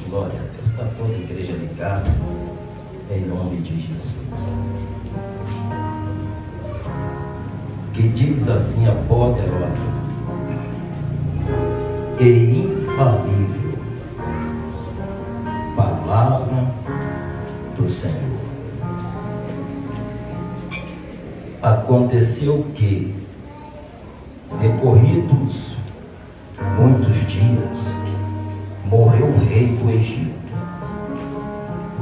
Glória a Deus. Está toda a igreja ligada, em nome de Jesus. Que diz assim a poderosa e infalível palavra do Senhor. Aconteceu que, decorridos muitos dias, morreu o rei do Egito.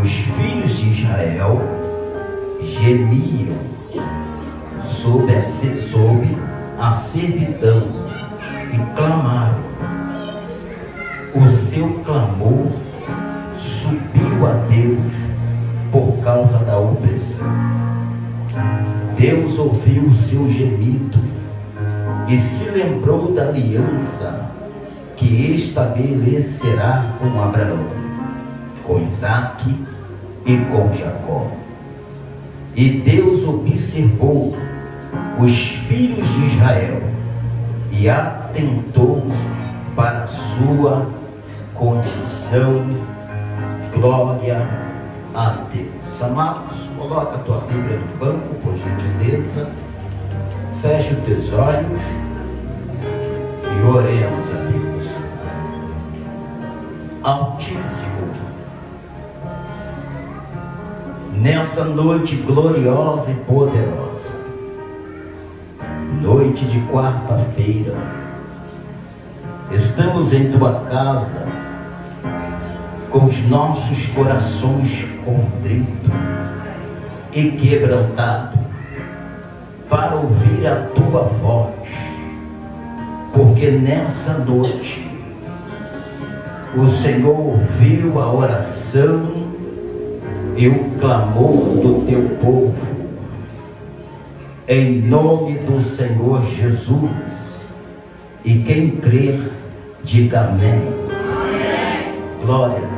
Os filhos de Israel gemiam sob a servidão e clamaram. O seu clamor subiu a Deus por causa da opressão. Deus ouviu o seu gemido e se lembrou da aliança que estabelecerá com Abraão, com Isaque e com Jacó. E Deus observou os filhos de Israel e atentou para a sua condição. Glória a Deus. Amados, coloca a tua Bíblia no banco, por gentileza. Feche os teus olhos e oremos a Deus. Altíssimo, nessa noite gloriosa e poderosa, noite de quarta-feira, estamos em tua casa com os nossos corações contritos e quebrantados para ouvir a tua voz, porque nessa noite o Senhor ouviu a oração e o clamor do teu povo. Em nome do Senhor Jesus. E quem crer, diga amém. Amém. Glória a Deus.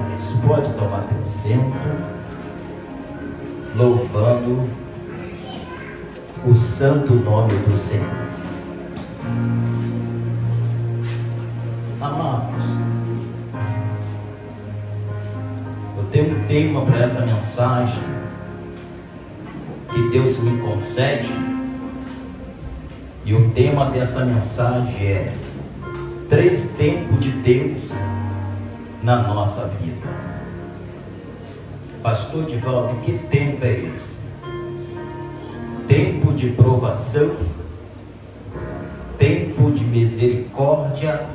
Pode tomar teu assento, louvando o santo nome do Senhor. Amados, eu tenho um tema para essa mensagem que Deus me concede, e o tema dessa mensagem é 3 tempos de Deus na nossa vida. Pastor Divaldo, que tempo é esse? Tempo de provação, tempo de misericórdia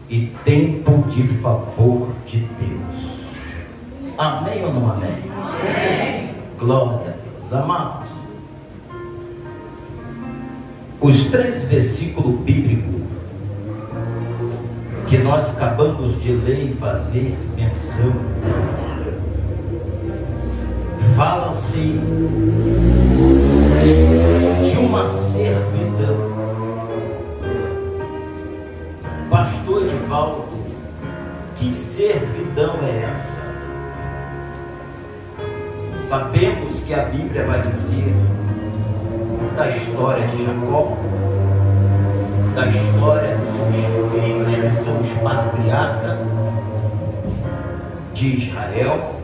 e tempo de favor de Deus. Amém ou não amém? Amém. Glória a Deus. Amados, os 3 versículos bíblicos que nós acabamos de ler e fazer menção, fala-se de uma servidão. Pastor Divaldo, que servidão é essa? Sabemos que a Bíblia vai dizer da história de Jacó, da história dos seus filhos, que são os patriarcas de Israel,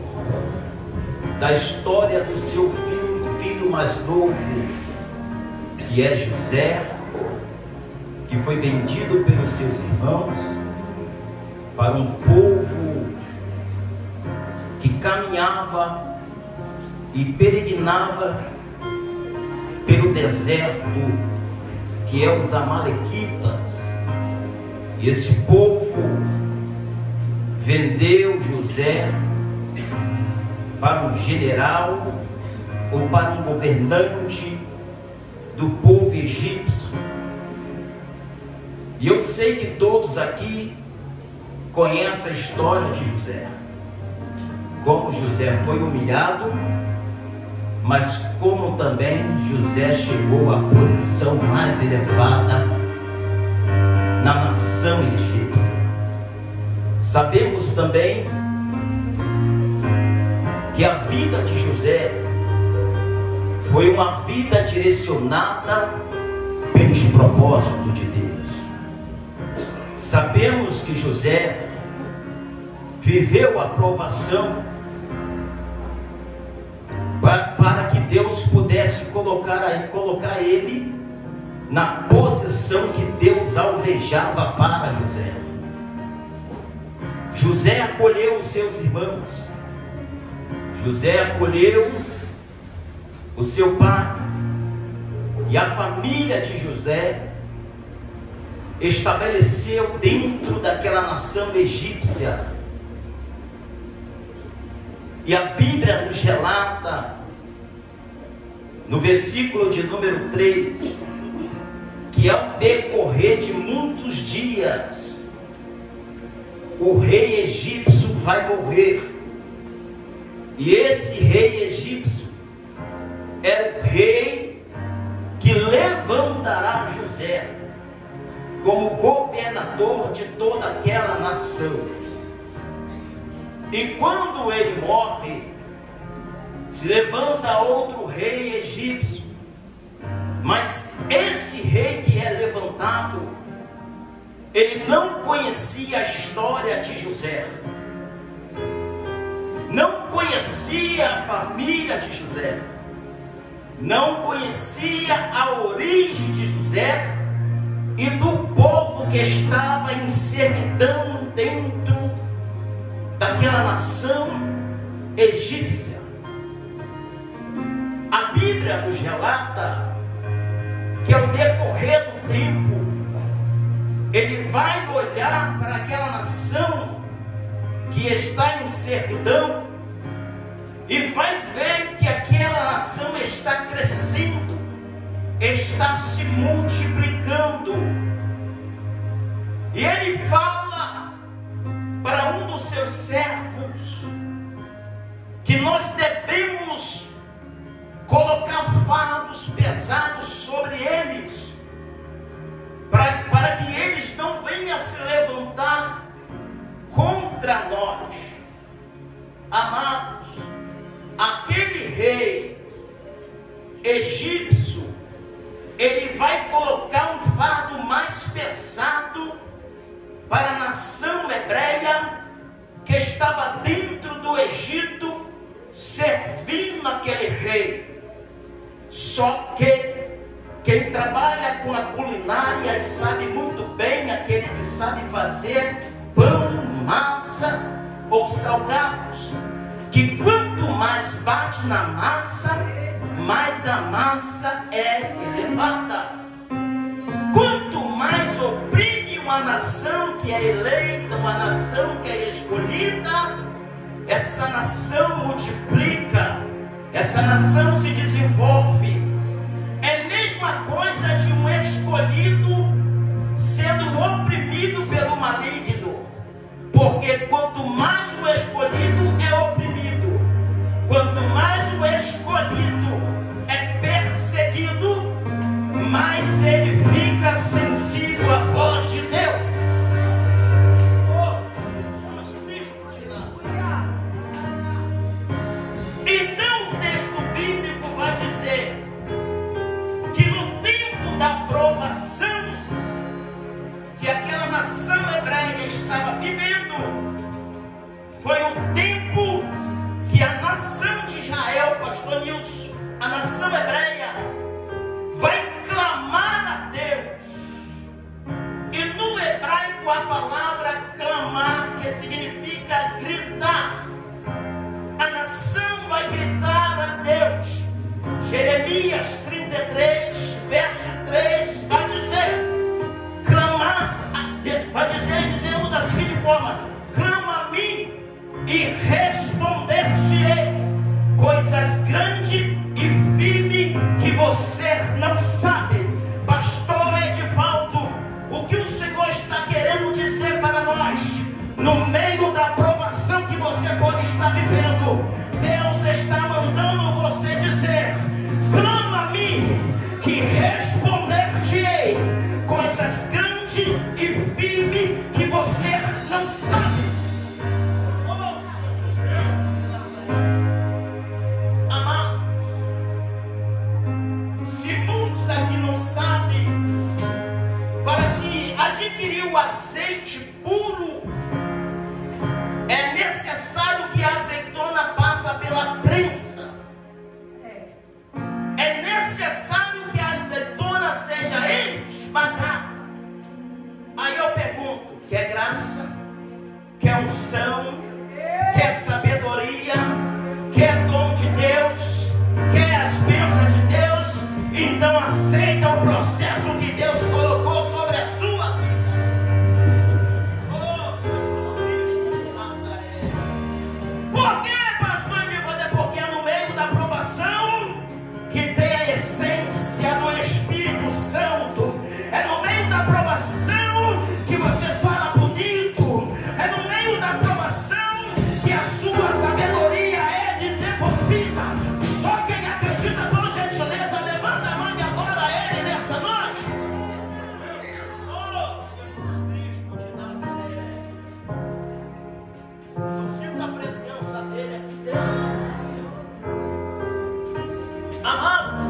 da história do seu filho mais novo, que é José, que foi vendido pelos seus irmãos para um povo que caminhava e peregrinava pelo deserto, que é os amalequitas. E esse povo vendeu José para um general ou para um governante do povo egípcio. E eu sei que todos aqui conhecem a história de José, como José foi humilhado, mas como também José chegou à posição mais elevada na nação egípcia. Sabemos também que a vida de José foi uma vida direcionada pelos propósitos de Deus. Sabemos que José viveu a provação, para que Deus pudesse colocar ele na posição que Deus alvejava para José. José acolheu os seus irmãos, José acolheu o seu pai, e a família de José estabeleceu dentro daquela nação egípcia. E a Bíblia nos relata, no versículo de número 3, que ao decorrer de muitos dias, o rei egípcio vai morrer. E esse rei egípcio é o rei que levantará José como governador de toda aquela nação. E quando ele morre, se levanta outro rei egípcio. Mas esse rei que é levantado, ele não conhecia a história de José, não conhecia a família de José, não conhecia a origem de José e do povo que estava em servidão dentro daquela nação egípcia. A Bíblia nos relata que ao decorrer do tempo, ele vai olhar para aquela nação que está em servidão e vai ver que aquela nação está crescendo, está se multiplicando. E ele fala para um dos seus servos que nós devemos colocar fardos pesados sobre eles, para que eles não venham a se levantar contra nós. Amados, aquele rei egípcio, ele vai colocar um fardo mais pesado para a nação hebreia que estava dentro do Egito, servindo aquele rei. Só que quem trabalha com a culinária sabe muito bem, aquele que sabe fazer pão, massa ou salgados, que quanto mais bate na massa, mais a massa é elevada. Quanto mais oprime uma nação que é eleita, uma nação que é escolhida, essa nação multiplica, essa nação se desenvolve. É a mesma coisa de um escolhido sendo oprimido pelo maligno, porque quanto mais o escolhido é oprimido, quanto mais o escolhido é perseguido, mais ele fica sensível à voz de Deus. Então o texto bíblico vai dizer que no tempo da provação que aquela nação hebreia estava vivendo, foi um tempo que a nação de Israel, pastor Nilson, a nação hebreia, vai clamar a Deus. E no hebraico a palavra clamar, que significa gritar, a nação vai gritar a Deus. Jeremias 33, verso 3, vai dizer, clamar a Deus, vai dizer, dizendo da seguinte forma: clama a mim e responder-te-ei coisas grandes e firmes que você não sabe. Pastor Edivaldo, o que o Senhor está querendo dizer para nós, no meio da provação que você pode estar vivendo, Deus está mandando você dizer: clama a mim, que responder-te-ei coisas grandes e firmes que você não sabe. Amados, se muitos aqui não sabem, para se adquirir o azeite puro, é quer unção, quer sabedoria, quer dom de Deus, quer as bênçãos de Deus, então aceita o processo que Deus colocou sobre a sua vida. Oh, Jesus Cristo de Nazaré. Por quê, pastor Edivaldo? É porque é no meio da provação que tem a essência do Espírito Santo. É no meio da provação que você fala bonito. É no meio da provação que a sua sabedoria é desenvolvida. Só quem acredita, por gentileza, levanta a mão e adora a Ele nessa noite. Oh, Jesus Cristo de Nazaré. Eu sinto a presença dEle aqui dentro. Amados,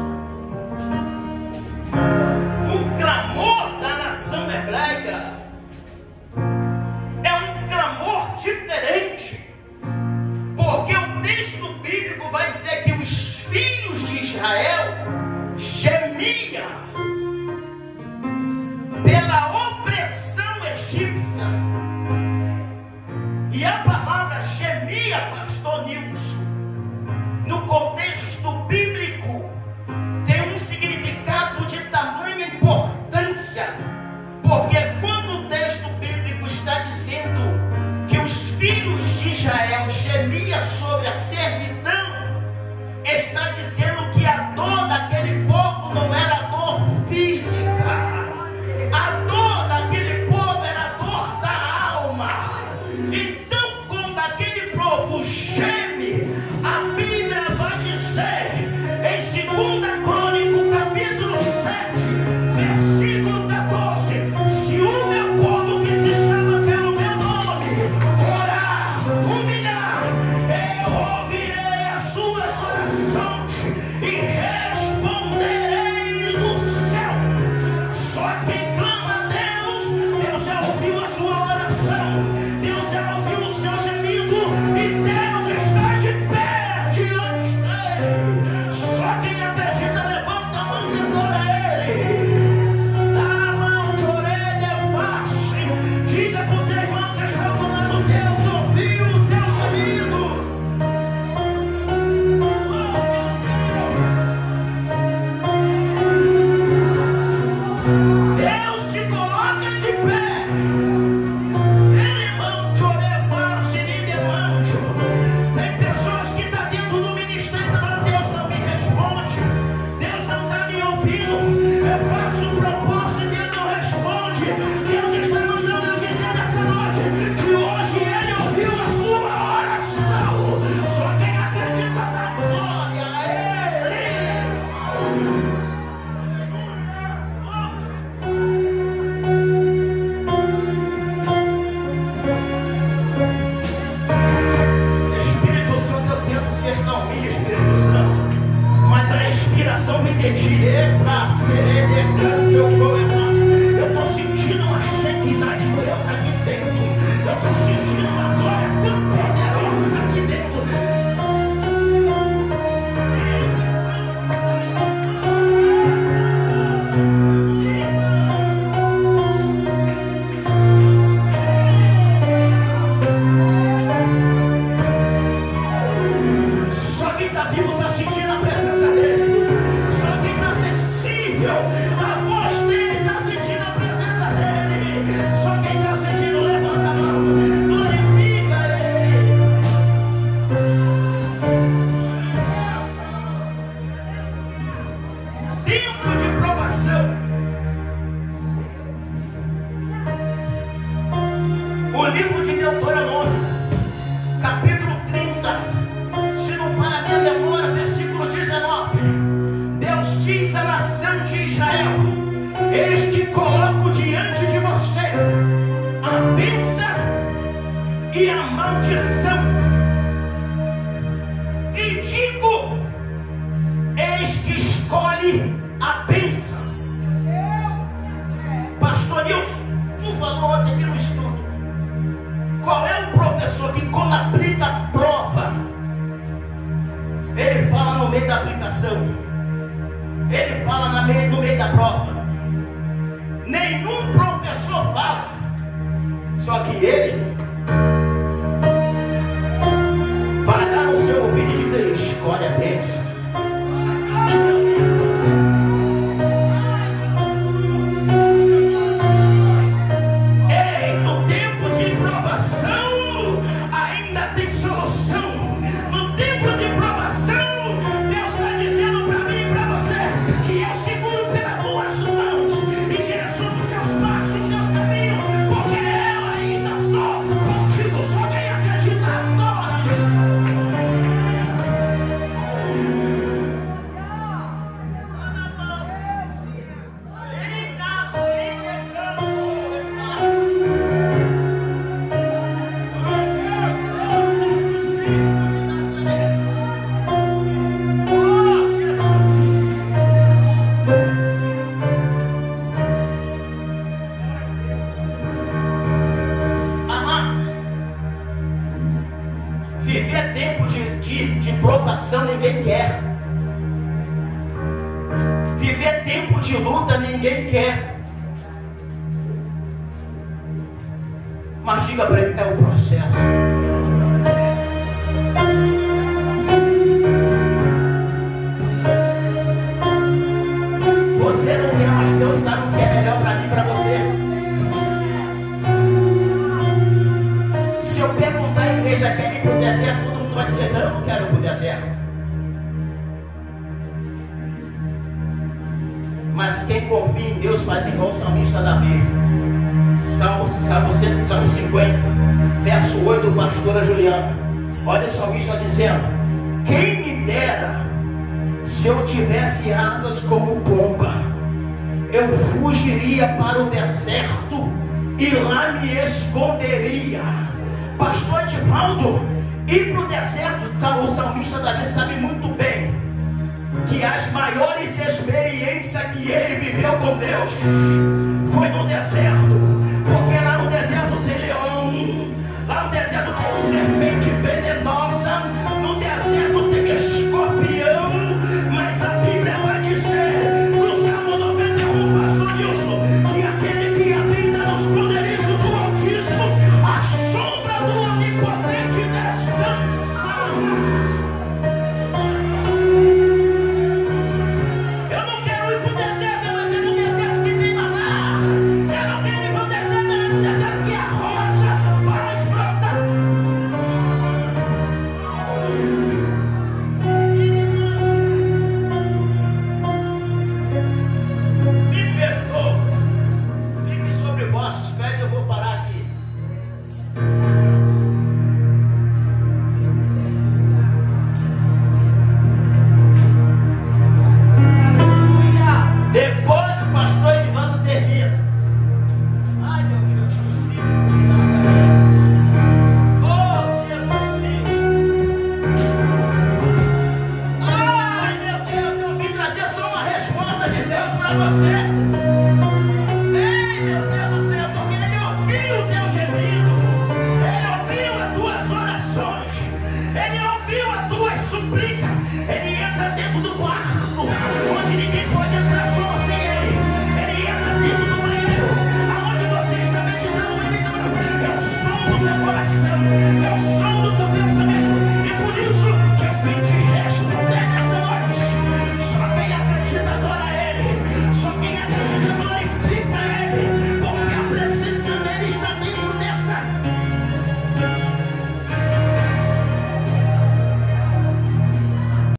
o clamor da nação hebreia é um clamor diferente, porque o texto bíblico vai dizer que os filhos de Israel gemiam pela opressão egípcia. E a palavra gemia, pastor Nilson, no contexto bíblico, tem um significado de tamanha importância, porque quando o texto bíblico está dizendo que os filhos de Israel gemiam sobre a servidão, está dizendo que a dor daquele povo não era dor física, a dor daquele povo era a dor da alma. Então, quando aquele povo geme, a Bíblia vai dizer em 2 Crônicas, capítulo 7, versículo 14: se o meu povo que se chama pelo meu nome orar, humilhar, eu ouvirei as suas orações e responderei do céu. Só quem clama a Deus, Deus já ouviu a sua oração, Deus já ouviu o seu gemido, e Deus está de pé diante dele. Só quem acredita, levanta a mão e adora Ele. Dá a mão de orelha face. Diga para o teu irmão que está do lado: Deus ouviu o teu gemido. Deus se coloca de pé. Ele mão de orelha face, nem demande. Tem pessoas que estão dentro do ministério, mas Deus não me responde, Deus não está me ouvindo. Eu faço um propósito e Ele não responde. Deus está mandando eu dizer nessa noite que hoje Ele ouviu a sua oração. Só quem acredita dá glória a Ele. Espírito Santo, eu tento ser calminho, Espírito Santo, mas a inspiração me detira para ser grande. Eu estou sentindo uma chequidade de Deus aqui dentro. Eu estou sentindo uma glória tão poderosa aqui dentro. Só quem está vivo está sentindo a presença dele. Só quem está sensível à voz dele está sentindo a presença dele. Só quem está sentindo, levanta a mão, glorifica ele. Tempo de provação. O livro de Deuteronômio, capítulo 30, se não falha a minha memória, versículo 19, Deus diz à nação de Israel: eis que coloco diante de você a bênção e a maldição, e digo: eis que escolhe a bênção. Pastor Nilson, tu falou ontem aqui no estudo, qual é o professor que quando aplica a prova, ele fala no meio da aplicação, ele fala no meio da prova? Nenhum professor fala, só que ele Viver tempo de provação ninguém quer. Viver tempo de luta ninguém quer. Mas diga para ele, é o processo. Você não quer, mas Deus sabe o que é melhor para mim e para você. Se eu perguntar à igreja, quer ir para o deserto, todo mundo vai dizer, não, eu não quero ir para o deserto. Mas quem confia em Deus faz igual o salmista Davi. Salmo 50, verso 8, pastora Juliana. Olha o salmista dizendo: quem me dera se eu tivesse asas como pomba, eu fugiria para o deserto e lá me esconderia. Pastor Edivaldo, ir para o deserto, o salmista Davi sabe muito bem que as maiores experiências que ele viveu com Deus foi no deserto. Porque lá no deserto tem leão, lá no deserto tem serpente venenosa, no deserto tem escorpião. Mas a Bíblia vai dizer no Salmo 91, pastor Nilson, que aquele que habita no esconderijo do Altíssimo, a sombra do Onipotente descansa.